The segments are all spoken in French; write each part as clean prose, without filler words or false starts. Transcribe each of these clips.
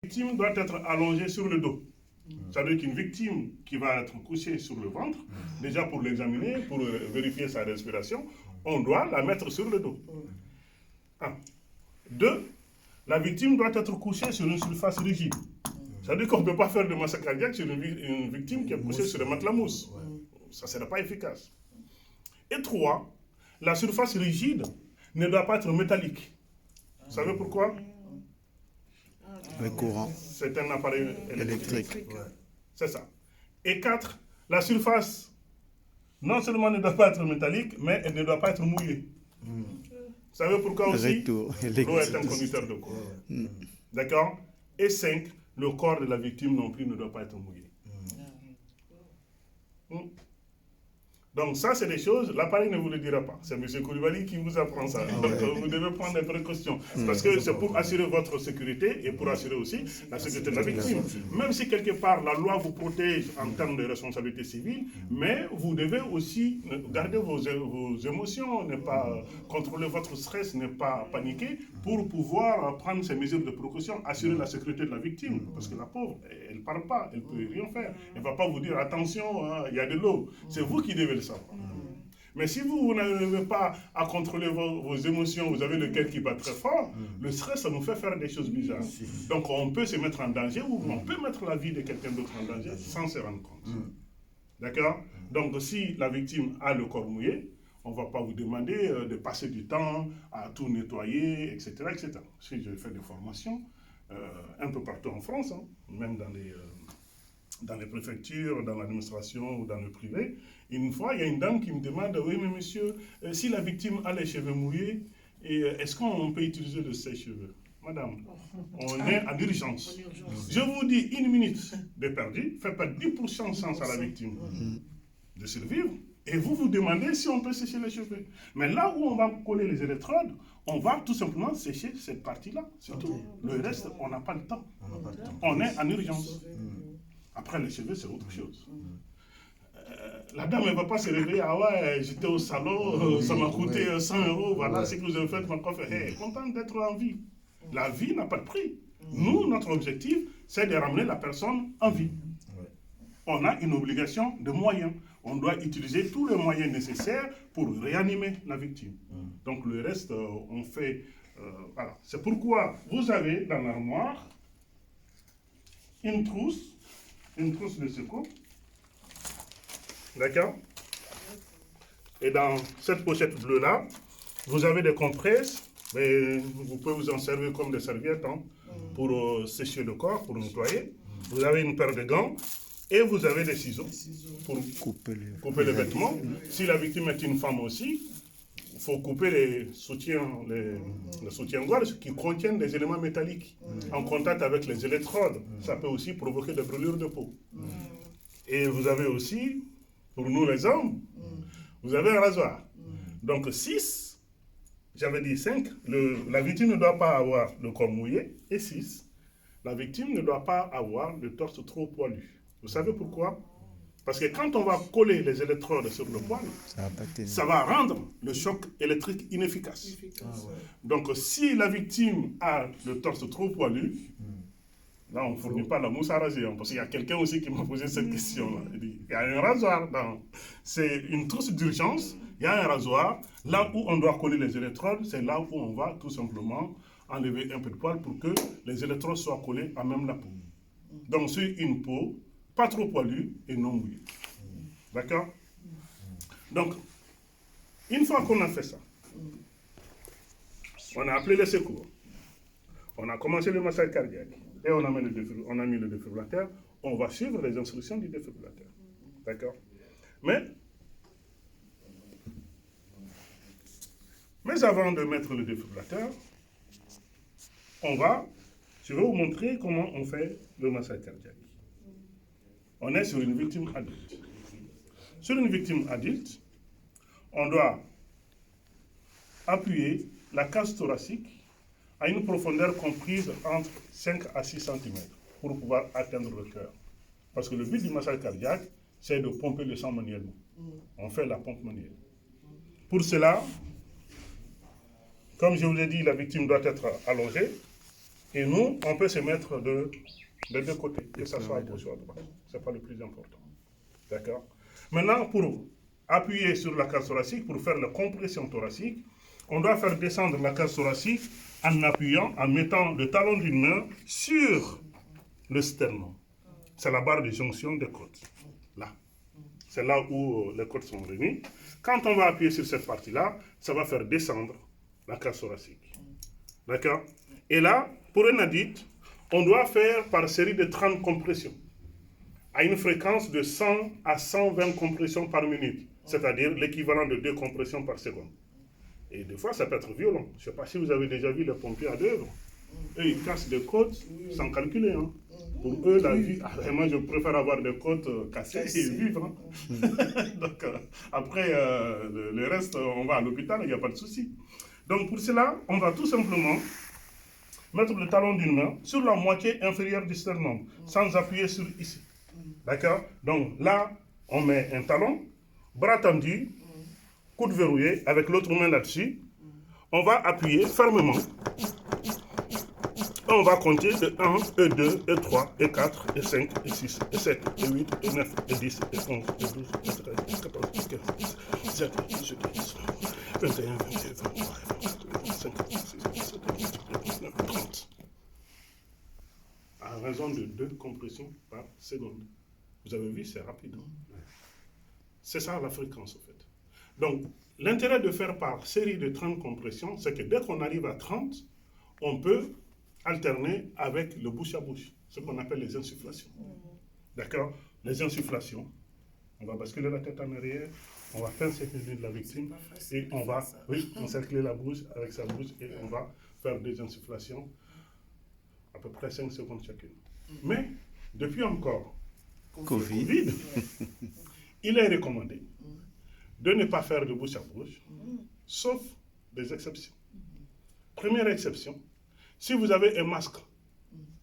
victime doit être allongée sur le dos. Ça veut dire qu'une victime qui va être couchée sur le ventre, déjà pour l'examiner, pour vérifier sa respiration, on doit la mettre sur le dos. 1. 2. La victime doit être couchée sur une surface rigide. Ça veut dire qu'on ne peut pas faire de massacre cardiaque sur une victime qui est couchée sur un matelas mousse. Ça ne sera pas efficace. Et 3. La surface rigide ne doit pas être métallique. Vous savez pourquoi? Le courant. C'est un appareil électrique. Électrique. C'est ça. Et 4. La surface non seulement ne doit pas être métallique, mais elle ne doit pas être mouillée. Vous savez pourquoi aussi? Recto, L'eau est un conducteur de corps. D'accord? Et 5. Le corps de la victime non plus ne doit pas être mouillé. Donc ça, c'est des choses, l'appareil ne vous le dira pas. C'est M. Koulibaly qui vous apprend ça. Donc vous devez prendre des précautions. Parce que c'est pour assurer votre sécurité et pour assurer aussi la sécurité de la victime. Même si quelque part la loi vous protège en termes de responsabilité civile, mais vous devez aussi garder vos émotions, ne pas contrôler votre stress, ne pas paniquer pour pouvoir prendre ces mesures de précaution, assurer la sécurité de la victime. Parce que la pauvre, elle ne parle pas, elle ne peut rien faire. Elle ne va pas vous dire attention, il y a de l'eau. C'est vous qui devez le savoir. Mais si vous n'arrivez pas à contrôler vos émotions, vous avez le cœur qui bat très fort, le stress, ça nous fait faire des choses bizarres. Donc on peut se mettre en danger ou on peut mettre la vie de quelqu'un d'autre en danger sans se rendre compte. D'accord? Donc si la victime a le corps mouillé, on ne va pas vous demander de passer du temps à tout nettoyer, etc. etc. Si je fais des formations un peu partout en France, même dans les préfectures, dans l'administration ou dans le privé. Une fois, il y a une dame qui me demande, oui, mais monsieur, si la victime a les cheveux mouillés, est-ce qu'on peut utiliser le sèche-cheveux? Madame, on est en urgence. Je vous dis, 1 minute de perdu fait perdre 10% de chance à la victime de survivre. Et vous vous demandez si on peut sécher les cheveux. Mais là où on va coller les électrodes, on va tout simplement sécher cette partie-là. C'est tout. Le reste, on n'a pas le temps. On est en urgence. Après, les cheveux, c'est autre chose. La dame, elle ne va pas se réveiller, ah ouais, j'étais au salon, ça m'a coûté 100 €, voilà ce que vous avez fait, ma coiffe. Hey, content d'être en vie. La vie n'a pas de prix. Nous, notre objectif, c'est de ramener la personne en vie. On a une obligation de moyens. On doit utiliser tous les moyens nécessaires pour réanimer la victime. Donc le reste, on fait... voilà. C'est pourquoi vous avez dans l'armoire une trousse de secours. D'accord? Et dans cette pochette bleue-là, vous avez des compresses, mais vous pouvez vous en servir comme des serviettes pour sécher le corps, pour nettoyer. Vous avez une paire de gants et vous avez des ciseaux pour couper les vêtements. Si la victime est une femme aussi, il faut couper les soutiens-gorge qui contiennent des éléments métalliques en contact avec les électrodes. Ça peut aussi provoquer des brûlures de peau. Et vous avez aussi, pour nous les hommes, vous avez un rasoir. Donc 6, j'avais dit 5, la victime ne doit pas avoir le corps mouillé. Et 6, la victime ne doit pas avoir le torse trop poilu. Vous savez pourquoi? Parce que quand on va coller les électrodes sur le poil, ça va rendre le choc électrique inefficace. Donc si la victime a le torse trop poilu, là on ne fournit pas la mousse à raser. Parce qu'il y a quelqu'un aussi qui m'a posé cette question-là. Il y a un rasoir, c'est une trousse d'urgence, il y a un rasoir. Là où on doit coller les électrodes, c'est là où on va tout simplement enlever un peu de poil pour que les électrodes soient collées à même la peau. Donc sur une peau, pas trop poilue et non mouillée. D'accord? Donc, une fois qu'on a fait ça, on a appelé les secours, on a commencé le massage cardiaque et on a mis le défibrillateur, on va suivre les instructions du défibrillateur. D'accord? Mais avant de mettre le défibrillateur, je vais vous montrer comment on fait le massage cardiaque. On est sur une victime adulte. Sur une victime adulte, on doit appuyer la cage thoracique à une profondeur comprise entre 5 à 6 cm pour pouvoir atteindre le cœur. Parce que le but du massage cardiaque, c'est de pomper le sang manuellement. On fait la pompe manuelle. Pour cela, comme je vous l'ai dit, la victime doit être allongée. Et nous, on peut se mettre de deux côtés, que ce soit à gauche ou à droite. Ce n'est pas le plus important. D'accord? Maintenant, pour appuyer sur la cage thoracique, pour faire la compression thoracique, on doit faire descendre la cage thoracique en appuyant, en mettant le talon d'une main sur le sternum. C'est la barre de jonction des côtes. Là. C'est là où les côtes sont réunies. Quand on va appuyer sur cette partie-là, ça va faire descendre la cage thoracique. D'accord? Et là, pour un adulte, on doit faire par série de 30 compressions à une fréquence de 100 à 120 compressions par minute, c'est-à-dire l'équivalent de 2 compressions par seconde. Et des fois, ça peut être violent. Je ne sais pas si vous avez déjà vu les pompiers à l'œuvre. Eux, ils cassent des côtes sans calculer. Hein. Pour eux, la vie, moi, je préfère avoir des côtes cassées et vivre. Hein. Donc, après, le reste, on va à l'hôpital, il n'y a pas de souci. Donc, pour cela, on va tout simplement mettre le talon d'une main sur la moitié inférieure du sternum, sans appuyer sur ici. D'accord? Donc, là, on met un talon, bras tendu, coude verrouillé, avec l'autre main là-dessus. On va appuyer fermement. On va compter de 1, et 2, et 3, et 4, et 5, et 6, et 7, et 8, et 9, et 10, et 11, et 12, et 13, et 14, et 15, et 16, et 17, et 18, et 19, 21, 22, 23, 24, 25, 26, 27, 28, 29, 30. À raison de 2 compressions par seconde. Vous avez vu, c'est rapide. Hein? C'est ça la fréquence, en fait. Donc, l'intérêt de faire par série de 30 compressions, c'est que dès qu'on arrive à 30, on peut alterner avec le bouche à bouche, ce qu'on appelle les insufflations. D'accord? Les insufflations, on va basculer la tête en arrière, on va pincer le nez de la victime et on va encercler la bouche avec sa bouche et on va faire des insufflations à peu près 5 secondes chacune. Mais, depuis encore Covid, il est recommandé de ne pas faire de bouche à bouche, sauf des exceptions. Première exception, si vous avez un masque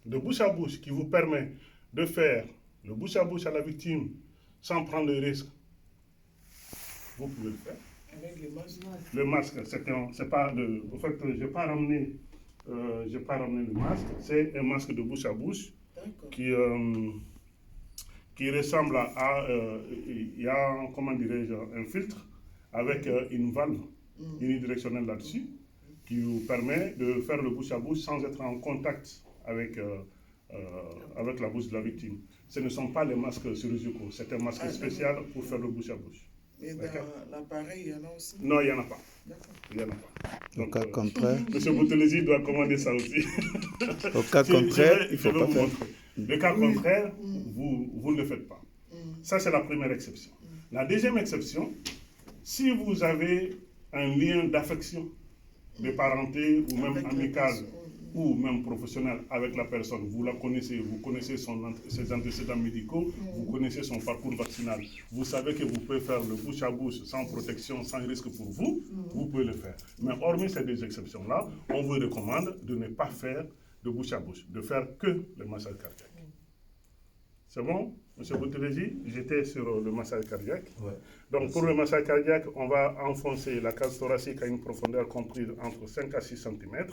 de bouche à bouche qui vous permet de faire le bouche à bouche à la victime sans prendre de risque, vous pouvez le faire. Avec le masque. Le masque, c'est pas de. En fait, je n'ai pas ramené le masque. C'est un masque de bouche à bouche qui ressemble à. Il y a, comment dirais-je, un filtre avec une valve unidirectionnelle là-dessus qui vous permet de faire le bouche à bouche sans être en contact avec la bouche de la victime. Ce ne sont pas les masques chirurgicaux, c'est un masque spécial pour faire le bouche à bouche. Et dans l'appareil, il y en a aussi? Non, il n'y en a pas. Il y en a pas. Donc, au cas contraire. M. Boutelesi doit commander ça aussi. Au cas contraire, il ne faut pas faire. Le cas contraire, vous ne le faites pas. Ça, c'est la première exception. La deuxième exception, si vous avez un lien d'affection, de parenté ou même amical ou même professionnel avec la personne, vous la connaissez, vous connaissez ses antécédents médicaux, vous connaissez son parcours vaccinal, vous savez que vous pouvez faire le bouche à bouche sans protection, sans risque pour vous, vous pouvez le faire. Mais hormis ces deux exceptions-là, on vous recommande de ne pas faire de bouche à bouche, de faire que le massage cardiaque. C'est bon, M. Boutelesi? J'étais sur le massage cardiaque. Ouais. Donc, pour le massage cardiaque, on va enfoncer la cage thoracique à une profondeur comprise entre 5 à 6 cm,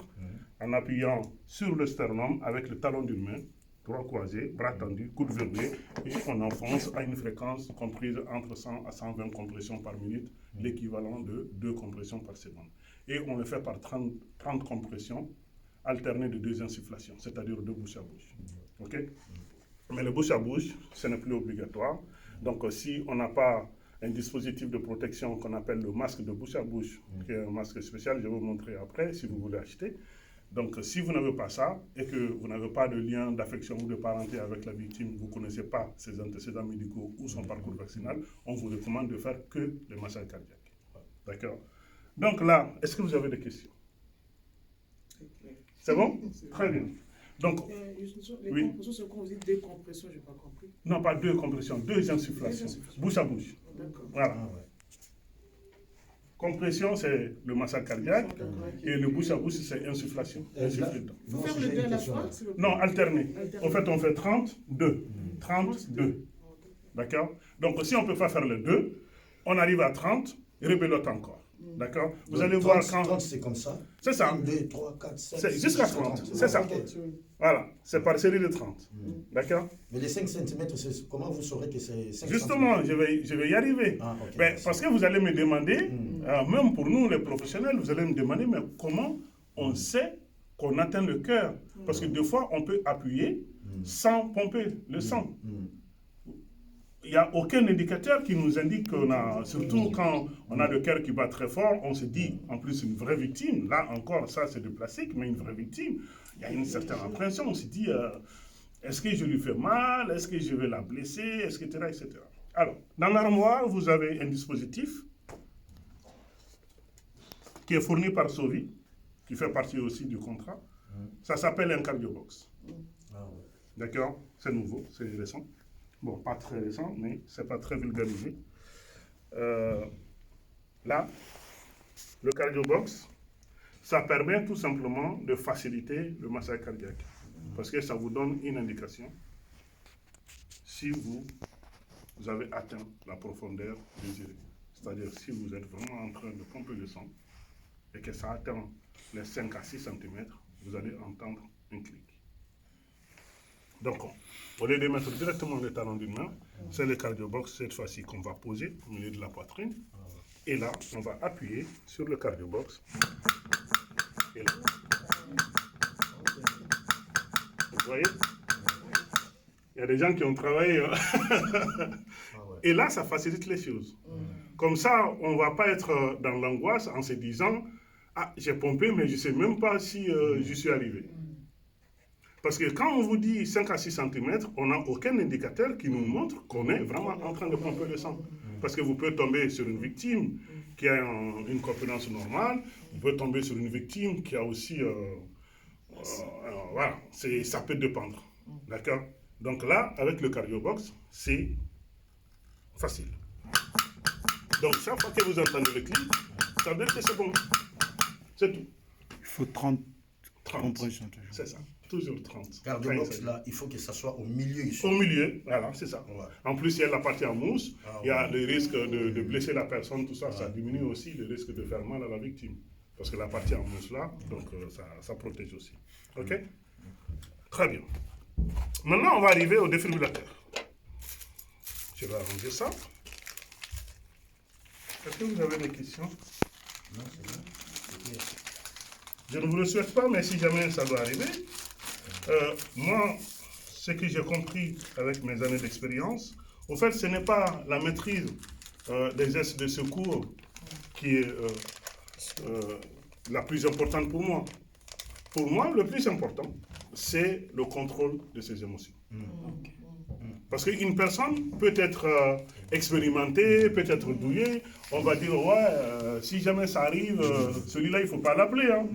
en appuyant sur le sternum avec le talon d'une main, bras croisés, bras tendus, coude verrouillé, et on enfonce à une fréquence comprise entre 100 à 120 compressions par minute, l'équivalent de 2 compressions par seconde. Et on le fait par 30 compressions, alternées de 2 insufflations, c'est-à-dire 2 bouche à bouche. OK? Mais le bouche à bouche, ce n'est plus obligatoire. Donc, si on n'a pas un dispositif de protection qu'on appelle le masque de bouche à bouche, qui est un masque spécial, je vais vous montrer après si vous voulez acheter. Donc, si vous n'avez pas ça et que vous n'avez pas de lien d'affection ou de parenté avec la victime, vous ne connaissez pas ses antécédents médicaux ou son parcours vaccinal, on vous recommande de faire que le massage cardiaque. D'accord? Donc là, est-ce que vous avez des questions? C'est bon? Très bien. Donc, les compressions, c'est quand vous dites décompression, je n'ai pas compris. Non, pas 2 compressions, 2 insufflations. Bouche à bouche. D'accord. Voilà. Compression, c'est le massage cardiaque, et le bouche à bouche, c'est insufflation. Il faut faire le 2 à la fois? Non, alterner. En fait, on fait 32. 32. D'accord? Donc, si on ne peut pas faire le 2, on arrive à 30, rebelote encore. D'accord? Vous Donc, allez 30, voir quand... 30, c'est comme ça. C'est ça. 1, 2, 3, 4, 5, C'est 6, jusqu'à 7, 30. C'est ça. Ok. Voilà. C'est par série de 30. D'accord? Mais les 5 cm, comment vous saurez que c'est 5 Justement, je vais y arriver. Ah, ok, Ben, merci. parce que vous allez me demander, même pour nous les professionnels, vous allez me demander, mais comment on sait qu'on atteint le cœur? Parce que des fois, on peut appuyer sans pomper le sang. Il n'y a aucun indicateur qui nous indique qu'on a, surtout quand on a le cœur qui bat très fort, on se dit, en plus, une vraie victime. Là encore, ça c'est du plastique, mais une vraie victime, il y a une certaine appréhension. On se dit, est-ce que je lui fais mal? Est-ce que je vais la blesser? Etc., etc. Alors, dans l'armoire, vous avez un dispositif qui est fourni par Sovi, qui fait partie aussi du contrat. Ça s'appelle un cardiobox. D'accord? C'est nouveau, c'est récent. Bon, pas très récent, mais c'est pas très vulgarisé. Là, le cardiobox, ça permet tout simplement de faciliter le massage cardiaque. Parce que ça vous donne une indication si vous avez atteint la profondeur désirée. C'est-à-dire si vous êtes vraiment en train de pomper le sang et que ça atteint les 5 à 6 cm, vous allez entendre un clic. Donc, au lieu de mettre directement le talon d'une main, c'est le cardiobox cette fois-ci qu'on va poser au milieu de la poitrine. Et là, on va appuyer sur le cardiobox. Et là. Vous voyez? Il y a des gens qui ont travaillé. Et là, ça facilite les choses. Comme ça, on ne va pas être dans l'angoisse en se disant « Ah, j'ai pompé, mais je ne sais même pas si je suis arrivé. » Parce que quand on vous dit 5 à 6 cm, on n'a aucun indicateur qui nous montre qu'on est vraiment en train de pomper le sang. Parce que vous pouvez tomber sur une victime qui a une corpulence normale, vous pouvez tomber sur une victime qui a aussi... voilà, ça peut dépendre. D'accord? Donc là, avec le cardiobox, c'est facile. Donc chaque fois que vous entendez le clic, ça veut dire que c'est bon. C'est tout. Il faut 30 compressions. C'est ça. Toujours 30. Cardiobox, là, il faut que ça soit au milieu ici. Au milieu, voilà, c'est ça. Ouais. En plus, il y a la partie en mousse, il y a le risque de blesser la personne, tout ça, ça diminue aussi le risque de faire mal à la victime. Parce que la partie en mousse là, donc ça protège aussi. Ok? Très bien. Maintenant, on va arriver au défibrillateur. Je vais arranger ça. Est-ce que vous avez des questions? Non, c'est bien. C'est bien. Je ne vous le souhaite pas, mais si jamais ça doit arriver, moi, ce que j'ai compris avec mes années d'expérience, au fait, ce n'est pas la maîtrise des gestes de secours qui est la plus importante pour moi. Pour moi, le plus important, c'est le contrôle de ses émotions. Parce qu'une personne peut être expérimentée, peut être douillée. On va dire, ouais, si jamais ça arrive, celui-là, il ne faut pas l'appeler. Hein.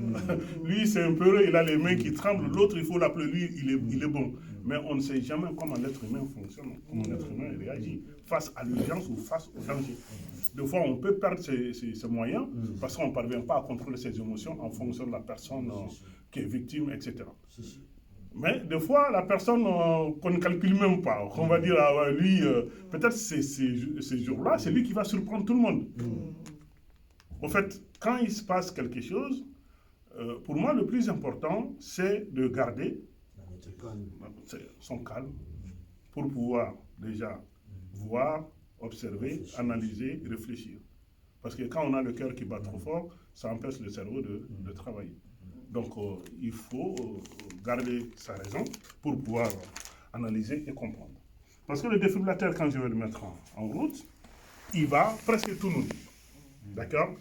Lui, c'est un peu, il a les mains qui tremblent. L'autre, il faut l'appeler. Lui, il est bon. Mais on ne sait jamais comment l'être humain fonctionne, comment l'être humain réagit face à l'urgence ou face au danger. Des fois, on peut perdre ses moyens parce qu'on ne parvient pas à contrôler ses émotions en fonction de la personne qui est victime, etc. Mais des fois, la personne qu'on ne calcule même pas, qu'on va dire, ah ouais, lui, peut-être ces jours-là, c'est lui qui va surprendre tout le monde. En fait, quand il se passe quelque chose, pour moi, le plus important, c'est de garder son calme pour pouvoir déjà voir, observer, analyser, réfléchir. Parce que quand on a le cœur qui bat trop fort, ça empêche le cerveau de travailler. Donc, il faut garder sa raison pour pouvoir analyser et comprendre. Parce que le défibrillateur, quand je vais le mettre en route, il va presque tout nous dire. D'accord?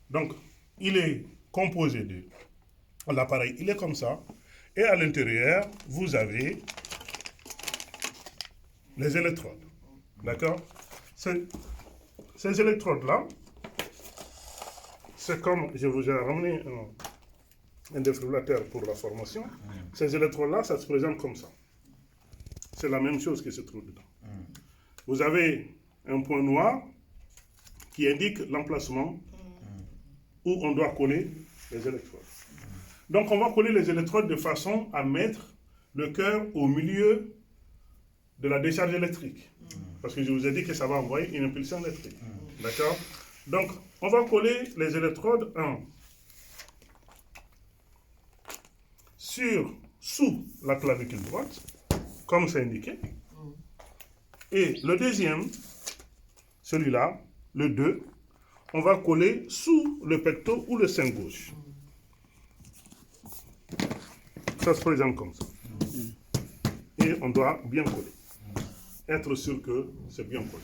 Donc, il est composé de l'appareil, il est comme ça. Et à l'intérieur, vous avez les électrodes. D'accord? Ces électrodes-là, c'est comme, je vous ai ramené un défibrillateur pour la formation. Ces électrodes-là, ça se présente comme ça. C'est la même chose qui se trouve dedans. Vous avez un point noir qui indique l'emplacement où on doit coller les électrodes. Donc, on va coller les électrodes de façon à mettre le cœur au milieu de la décharge électrique. Parce que je vous ai dit que ça va envoyer une impulsion électrique. D'accord? Donc, on va coller les électrodes sous la clavicule droite, comme c'est indiqué. Et le deuxième, celui-là, le 2, on va coller sous le pectoral ou le sein gauche. Ça se présente comme ça. Et on doit bien coller. Être sûr que c'est bien collé.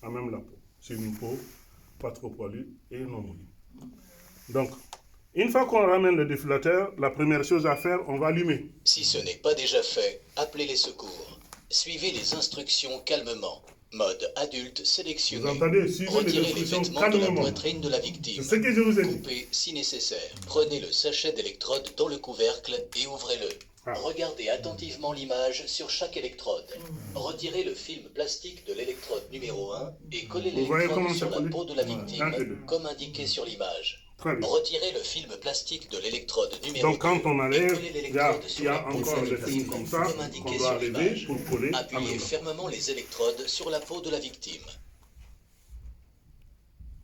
À même la peau. C'est une peau pas trop poilue et non mouillée. Donc, une fois qu'on ramène le défilateur, la première chose à faire, on va allumer. Si ce n'est pas déjà fait, appelez les secours. Suivez les instructions calmement. Mode adulte sélectionné. Vous entendez? Suivez les Retirez les instructions vêtements de la calmement. poitrine de la victime. C'est ce que je vous ai dit. Coupez si nécessaire. Prenez le sachet d'électrode dans le couvercle et ouvrez-le. Regardez attentivement l'image sur chaque électrode. Retirez le film plastique de l'électrode numéro 1 et collez Vous voyez comment l'électrode ça sur la colle? peau de la victime, Un et deux. comme indiqué sur l'image. Très bien. Retirez le film plastique de l'électrode numéro 2. Donc quand on enlève, et collez il y a, l'électrode il sur y la a peau de encore la des victime, films comme ça comme qu'on indiqué doit sur enlever l'image. pour coller en Appuyez même temps. fermement les électrodes sur la peau de la victime.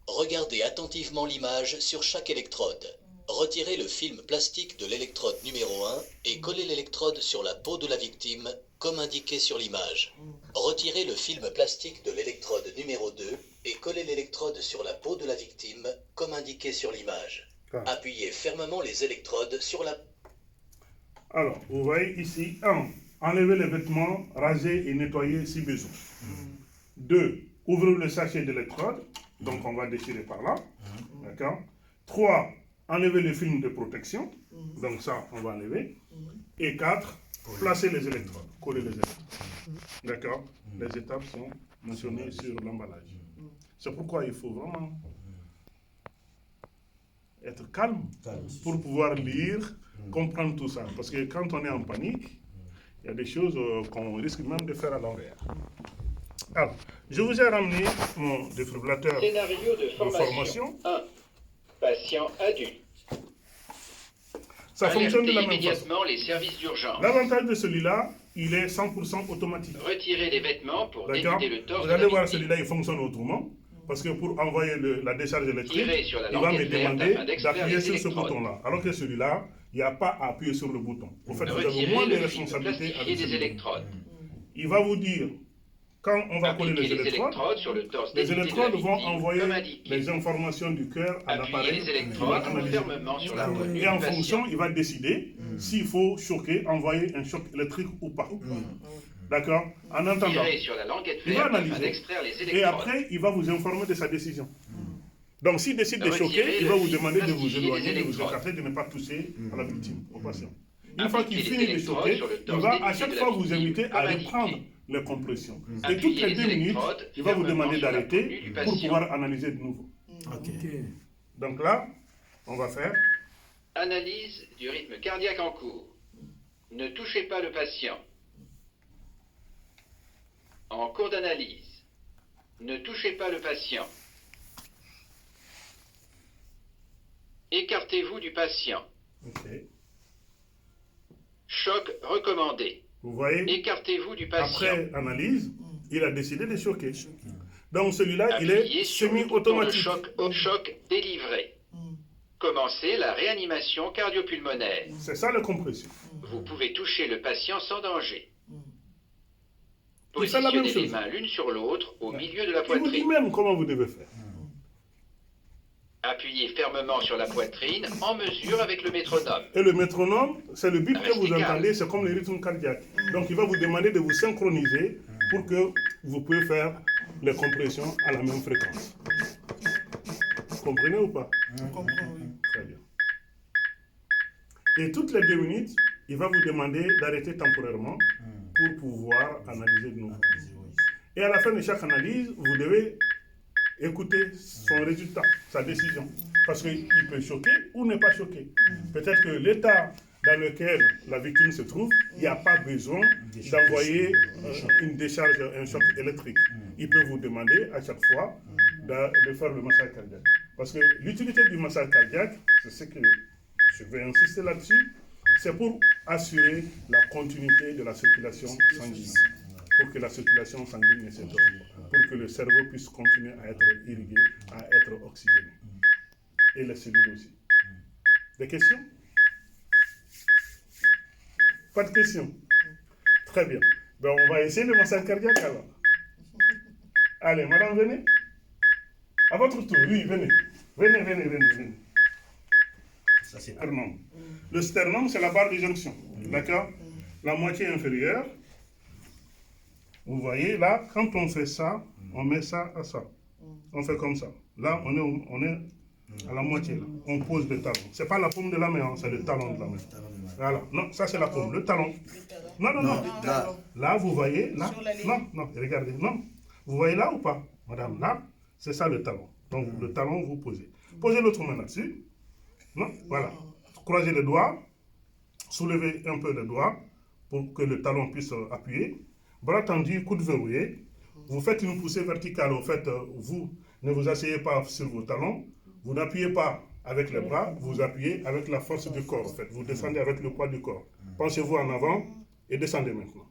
Regardez attentivement l'image sur chaque électrode. Retirez le film plastique de l'électrode numéro 1 et collez l'électrode sur la peau de la victime, comme indiqué sur l'image. Retirez le film plastique de l'électrode numéro 2 et collez l'électrode sur la peau de la victime, comme indiqué sur l'image. Appuyez fermement les électrodes sur la... Alors, vous voyez ici, 1. Enlevez les vêtements, raser et nettoyer si besoin. 2. Ouvrez le sachet d'électrode, donc on va déchirer par là. D'accord. 3. Enlevez le film de protection, donc ça, on va enlever. Et 4. Placez les électrodes, coller les électrodes. D'accord. Les étapes sont mentionnées sur l'emballage. C'est pourquoi il faut vraiment être calme pour pouvoir lire, comprendre tout ça. Parce que quand on est en panique, il y a des choses qu'on risque même de faire à l'envers. Alors, je vous ai ramené mon défibrillateur Scénario de de formation. 1. Patient adulte. Ça fonctionne de Alertez la même façon. immédiatement les services d'urgence. L'avantage de celui-là, il est 100% automatique. Retirez les vêtements pour D'accord. dénuder le torse Vous de allez la voir, victime. celui-là, il fonctionne autrement. Parce que pour envoyer la décharge électrique, Tirez sur la il va me languette verte demander afin d'extraire d'appuyer les sur ce électrodes. bouton-là. Alors que celui-là, il n'y a pas à appuyer sur le bouton. En fait, vous avez Retirez moins de le film responsabilités plastifié avec des celui-là. électrodes. Il va vous dire, quand on va coller Appliquez les électrodes, sur le torse les dénudé de la électrodes vont victime, envoyer comme indiqué. les informations du cœur à Appuyez l'appareil les qui va électrodes analyser. fermement sur la poitrine Et du en patient. fonction, il va décider s'il faut choquer, envoyer un choc électrique ou pas. D'accord. En attendant, Tirez sur la languette il va verte afin analyser d'extraire les et électrodes. après, il va vous informer de sa décision. Donc, s'il décide de Retirez choquer, il le va vous fil demander de vous plastifié des éloigner, de vous électrodes. écarter, de ne pas toucher à la victime, au patient. Une fois qu'il Appliquez les finit de électrodes choquer, sur le il torse va à dénudé chaque de la fois vous victime, inviter à comme reprendre indiqué. les compressions. Et Appuyez toutes les les 2 minutes, électrodes il va vous fermement demander sur la d'arrêter tenue du pour patient. pouvoir analyser de nouveau. Donc là, on va faire. Analyse du rythme cardiaque en cours. Ne touchez pas le patient. En cours d'analyse. Ne touchez pas le patient. Écartez-vous du patient. Ok. Choc recommandé. Vous voyez, Écartez-vous du patient. après analyse, il a décidé de choquer. Donc celui-là, il est Appuyez sur le bouton de semi-automatique. choc délivré. Commencez la réanimation cardiopulmonaire. C'est ça la compression. Vous pouvez toucher le patient sans danger. Il fait la même Positionnez les chose. mains l'une sur l'autre au milieu de la Il vous dit poitrine. même comment vous devez faire. Appuyez fermement sur la poitrine en mesure avec le métronome. Et le métronome, c'est le bip que vous Restez entendez, calme. c'est comme le rythme cardiaque. Donc il va vous demander de vous synchroniser pour que vous puissiez faire les compressions à la même fréquence. Vous comprenez ou pas? Très bien. Et toutes les 2 minutes, il va vous demander d'arrêter temporairement pour pouvoir analyser de nouveau. Et à la fin de chaque analyse, vous devez écouter son résultat, sa décision. Parce qu'il peut choquer ou ne pas choquer. Peut-être que l'état dans lequel la victime se trouve, il n'y a pas besoin d'envoyer une décharge, un choc électrique. Il peut vous demander à chaque fois de faire le massage cardiaque. Parce que l'utilité du massage cardiaque, c'est ce que je vais insister là-dessus, c'est pour assurer la continuité de la circulation sanguine. pour que la circulation sanguine ne s'interrompe pas, pour que le cerveau puisse continuer à être irrigué, à être oxygéné. Et les cellules aussi. Des questions? Pas de questions? Très bien. Ben, on va essayer le massage cardiaque alors. Allez, madame, venez. À votre tour, oui, venez. Venez. Ça, c'est Sternum. Le sternum, c'est la barre de jonction. D'accord? La moitié inférieure. Vous voyez, là, quand on fait ça, on met ça à ça. On fait comme ça. Là, on est à la moitié. Là. On pose le talon. C'est pas la paume de la main, hein, c'est le talon de la main. Voilà. Non, ça c'est la paume, le talon. Non. Là, vous voyez, là. Non, regardez. Non. Vous voyez là ou pas, madame? Là, c'est ça le talon. Donc, le talon, vous posez. Posez l'autre main là-dessus. Non, voilà. Croisez les doigts. Soulevez un peu les doigts pour que le talon puisse appuyer. Bras tendu, coude verrouillé. Vous faites une poussée verticale. En fait, vous ne vous asseyez pas sur vos talons. Vous n'appuyez pas avec les bras. Vous appuyez avec la force du corps. En fait. Vous descendez avec le poids du corps. Pensez-vous en avant et descendez maintenant.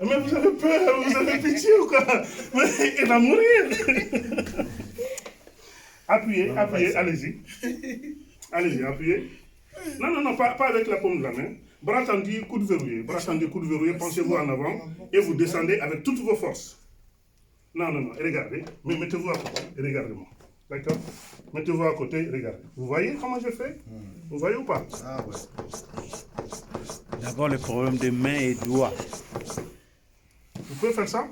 Mais vous avez peur, vous avez pitié ou quoi? Mais il va mourir. Appuyez, allez-y. Allez-y, appuyez. Non, pas avec la paume de la main. Bras tendu, coude verrouillé. Bras tendu, coude verrouillé, pensez-vous en avant et vous descendez avec toutes vos forces. Non, regardez. Mais mettez-vous à côté et regardez-moi. D'accord? Mettez-vous à côté, regardez. Vous voyez comment je fais? Vous voyez ou pas? Ah ouais. D'abord, le problème de mains et doigts. Vous pouvez faire ça?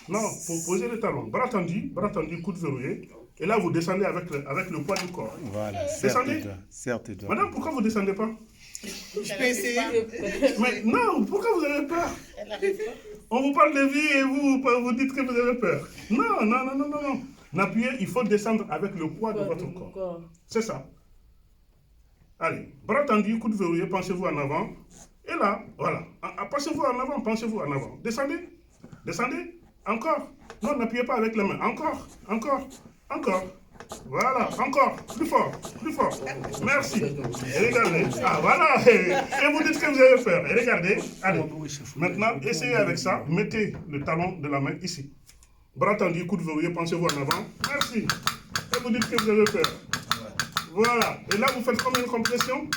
Non, pour poser le talon. Bras tendu, coude verrouillé. Et là, vous descendez avec le poids du corps. Voilà, Descendez. certes, doigts. Madame, pourquoi vous ne descendez pas? Je peux essayer. Mais non, pourquoi vous avez peur? On vous parle de vie et vous dites que vous avez peur. Non. N'appuyez, il faut descendre avec le poids de votre corps. C'est ça. Allez, bras tendu, coude verrouillé, pensez-vous en avant. Et là, voilà. Pensez-vous en avant, pensez-vous en avant. Descendez. Encore. Non, n'appuyez pas avec la main. Encore. Voilà, encore. Plus fort. Merci. Et regardez. Ah, voilà. Et vous dites que vous avez peur. Et regardez. Allez. Maintenant, essayez avec ça. Mettez le talon de la main ici. Bras tendu, coude verrouillé, pensez-vous en avant. Merci. Et vous dites que vous avez peur. Voilà. Et là, vous faites combien de compressions?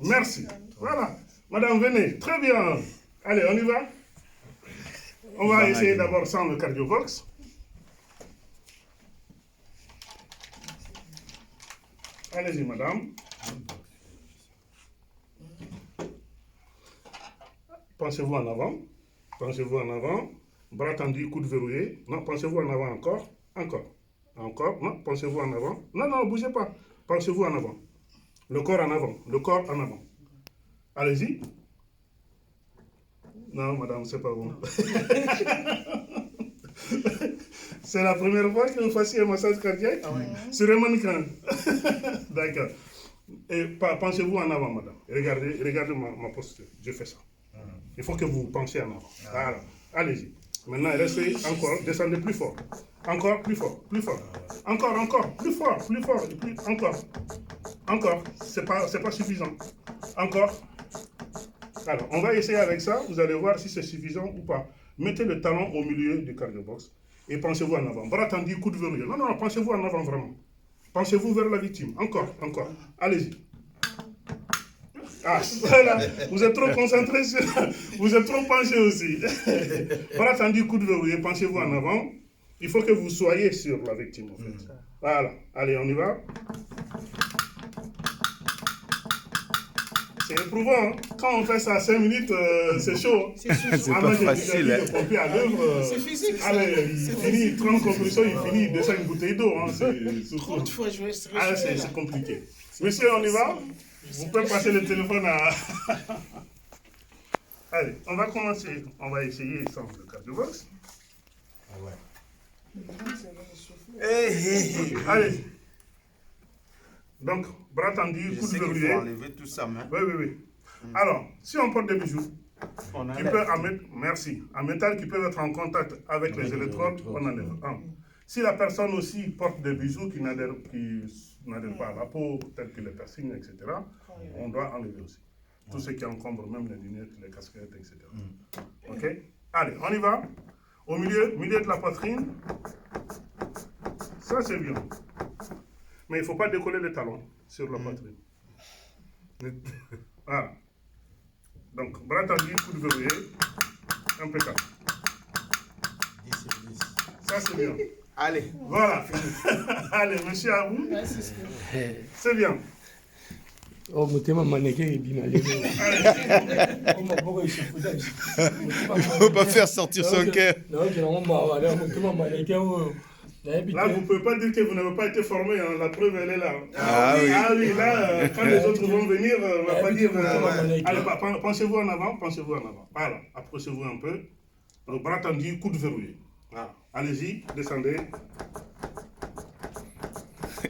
Merci. Voilà. Madame, venez. Très bien. Allez, on y va? On va essayer d'abord sans le cardiobox. Allez-y, madame. Pensez-vous en avant. Bras tendu, coude verrouillé. Non, pensez-vous en avant encore. Non, pensez-vous en avant. Non, bougez pas. Pensez-vous en avant. Le corps en avant. Allez-y. Non, madame, c'est pas bon. C'est la première fois que vous fassiez un massage cardiaque sur un mannequin. D'accord. Et pensez-vous en avant, madame. Regardez ma posture. Je fais ça. Il faut que vous pensiez en avant. Voilà. Allez-y. Maintenant, restez encore. Descendez plus fort. Encore, plus fort. Encore, plus fort. Encore. C'est pas suffisant. Encore. Alors, on va essayer avec ça. Vous allez voir si c'est suffisant ou pas. Mettez le talon au milieu du cardiobox et pensez-vous en avant. Bras tendu, coude verrouillé. Non, pensez-vous en avant vraiment. Pensez-vous vers la victime. Encore. Allez-y. Ah, voilà. Vous êtes trop concentré sur... Vous êtes trop penché aussi. Bras tendu, coude verrouillé. Pensez-vous en avant. Il faut que vous soyez sur la victime, en fait. Voilà. Allez, on y va. C'est éprouvant. Hein? Quand on fait ça à 5 minutes, c'est chaud. C'est pas facile. Le pompier à l'œuvre. C'est physique. Allez, il finit 30 compressions, il finit, il descend une bouteille d'eau. Hein. C'est 30 fois jouer, c'est compliqué. Monsieur, on y va? Vous pouvez passer le téléphone à... Allez, on va commencer. On va essayer sans le cardiobox. Allez. Donc, bras tendu, coude verrouillé. Enlever tout ça, hein? Oui. Alors, si on porte des bijoux, en métal qui peuvent être en contact avec les électrodes, on enlève. Si la personne aussi porte des bijoux qui n'adhèrent pas à la peau, tels que les piercings, etc., on doit enlever aussi. Tout ce qui encombre, même les lunettes, les casquettes, etc. Ok? Allez, on y va. Au milieu de la poitrine. Ça, c'est bien. Mais il ne faut pas décoller les talons sur la poitrine. Voilà. Donc, bras tendu, coude verrouillé. Impeccable. 10 sur 10. Ça, c'est bien. Allez. Voilà. Allez, monsieur, à vous. C'est bien. Oh, motema mannequin et bimale. Il ne faut pas faire sortir son cœur. Non, je n'en pas. Motema mannequin. Là, vous ne pouvez pas dire que vous n'avez pas été formé. Hein. La preuve, elle est là. Ah oui. Ah oui, là, quand les autres vont venir, on ne va pas dire. Allez, pensez-vous en avant, pensez-vous en avant. Voilà, approchez-vous un peu. Donc, bras tendu, coude verrouillé. Voilà. Allez-y, descendez.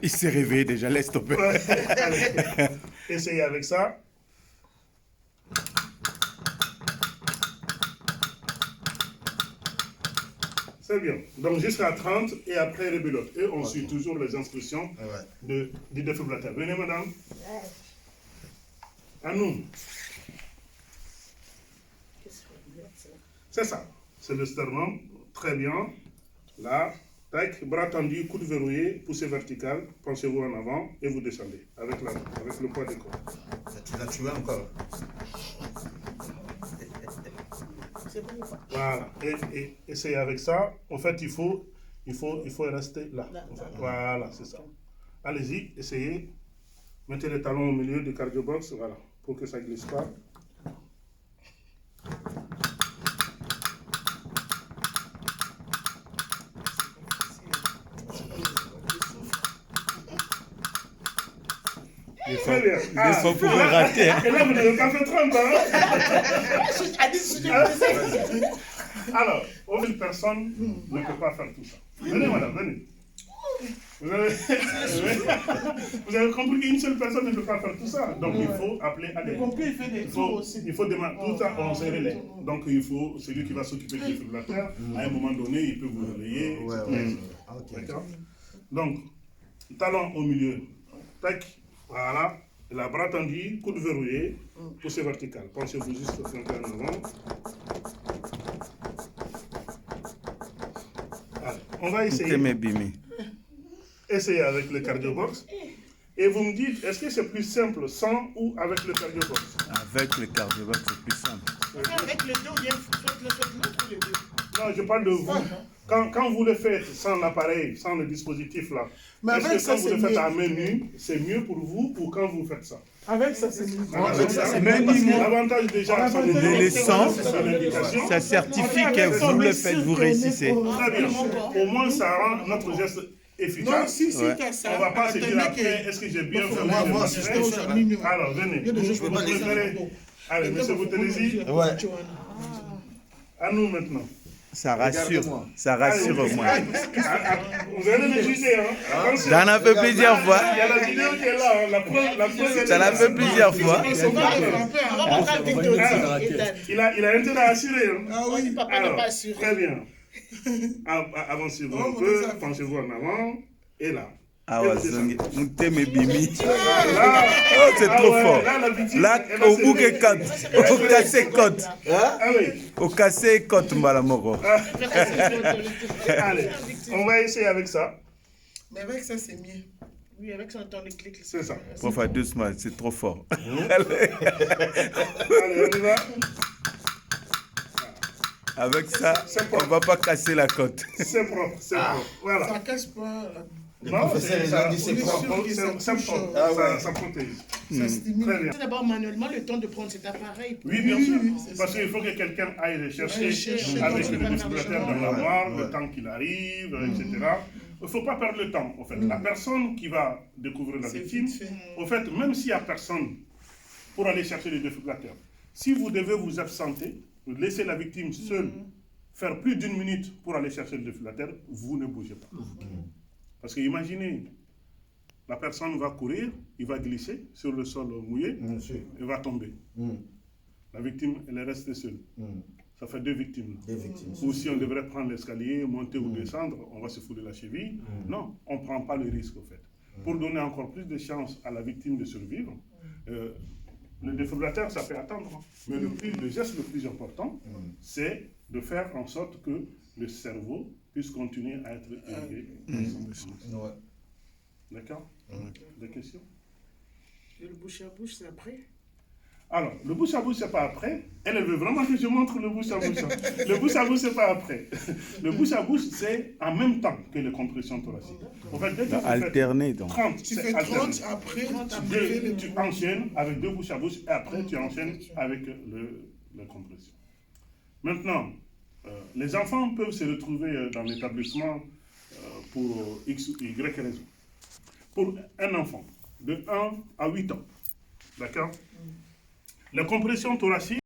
Il s'est réveillé déjà, laisse tomber. Allez, essayez avec ça. C'est bien. Donc jusqu'à 30 et après les belote. Et on suit toujours les instructions du défibrillateur. Venez, madame. À nous. C'est ça. C'est le sternum. Très bien. Là. Tac, bras tendu, coude verrouillé, poussée verticale, penchez-vous en avant et vous descendez avec le poids du corps. Tu l'as tué encore. Voilà, et essayez avec ça. En fait, il faut rester là. Voilà, c'est ça. Allez-y, essayez. Mettez les talons au milieu du cardio-box, voilà, pour que ça ne glisse pas. Très bien. Des fois, vous pouvez rater. Hein. Et là, vous n'avez pas fait 30 ans. Alors, une personne ne peut pas faire tout ça. Venez, madame, venez. Vous avez compris qu'une seule personne ne peut pas faire tout ça. Donc, il faut appeler à l'aide. Il faut demander tout ça, on se relaie. Donc, il faut, celui qui va s'occuper du défibrillateur, à un moment donné, il peut vous relayer. D'accord. Donc, talon au milieu. Tac. Voilà, la bras tendu, coude verrouillé, poussée verticale. Penchez-vous juste au flanc en avant. Allez, on va essayer. Essayez avec le cardio-box. Et vous me dites, est-ce que c'est plus simple sans ou avec le cardio-box? Avec le cardio-box, c'est plus simple. Avec le dos, il y a l'autre ou les deux? Non, je parle de vous. Quand vous le faites sans l'appareil, sans le dispositif là, est-ce que quand vous le faites à main nue, c'est mieux pour vous ou quand vous faites ça? Avec ça, c'est mieux. L'avantage déjà, c'est le sang, l'indication. ça certifie que vous le faites, vous réussissez. Très bien. Au moins, ça rend notre geste efficace. On ne va pas se dire après, est-ce que j'ai bien fait moi, alors, venez. Vous préférez. Allez, monsieur Boutelesi. Ouais. À nous maintenant. Ça rassure au moins. Vous allez le juger, hein. J'en ai fait plusieurs fois. Il y a la vidéo qui est là, hein. La preuve. Ça l'a fait plusieurs fois. Il a intérêt à assurer. Hein. Ah oui, papa n'a pas assuré. Très bien. Avancez-vous un peu, penchez-vous en avant, et là. Ah ouais, Bimi. Là, Oh, c'est trop fort. Là, au bout que côte. Au cassé côte. Ah oui. Au cassé côte, Malamoro. Allez, on va essayer avec ça. Mais avec ça, c'est mieux. Oui, avec ça, on entend les clics. C'est ça. Faut faire doucement, c'est trop fort. Allez, on y va. Avec ça, on ne va pas casser la côte. C'est propre, c'est propre. Voilà. Ça casse pas. Non, c'est ça. C'est propre. Ça protège. Ça stimule. Très bien. C'est d'abord manuellement le temps de prendre cet appareil. Oui, bien sûr. Parce qu'il faut que quelqu'un aille le chercher avec le défibrillateur dans l'armoire, le temps qu'il arrive, etc. Il ne faut pas perdre le temps, en fait. La personne qui va découvrir la victime, en fait, même s'il n'y a personne pour aller chercher le défibrillateur, si vous devez vous absenter, laisser la victime seule faire plus d'1 minute pour aller chercher le défibrillateur, vous ne bougez pas. Parce que imaginez, la personne va courir, il va glisser sur le sol mouillé, il va tomber. La victime, elle est restée seule. Ça fait 2 victimes. Ou si on devrait prendre l'escalier, monter ou descendre, on va se fouler la cheville. Non, on ne prend pas le risque, en fait. Pour donner encore plus de chance à la victime de survivre, le défibrillateur, ça peut attendre. Hein. Mais le geste le plus important, c'est de faire en sorte que le cerveau puisse continuer à être élevé. Ouais. D'accord? Des questions? Et le bouche à bouche, c'est après? Alors, le bouche à bouche, c'est pas après. Elle veut vraiment que je montre le bouche à bouche. Le bouche à bouche, c'est pas après. Le bouche à bouche, c'est en même temps que les compressions thoraciques. En fait, dès que tu Alterné, fais donc. 30, Tu c'est fais alterné. 30, après, Tu enchaînes avec 2 bouches à bouche et après tu enchaînes avec la compression. Maintenant, les enfants peuvent se retrouver dans l'établissement pour X ou Y raison. Pour un enfant de 1 à 8 ans, d'accord? La compression thoracique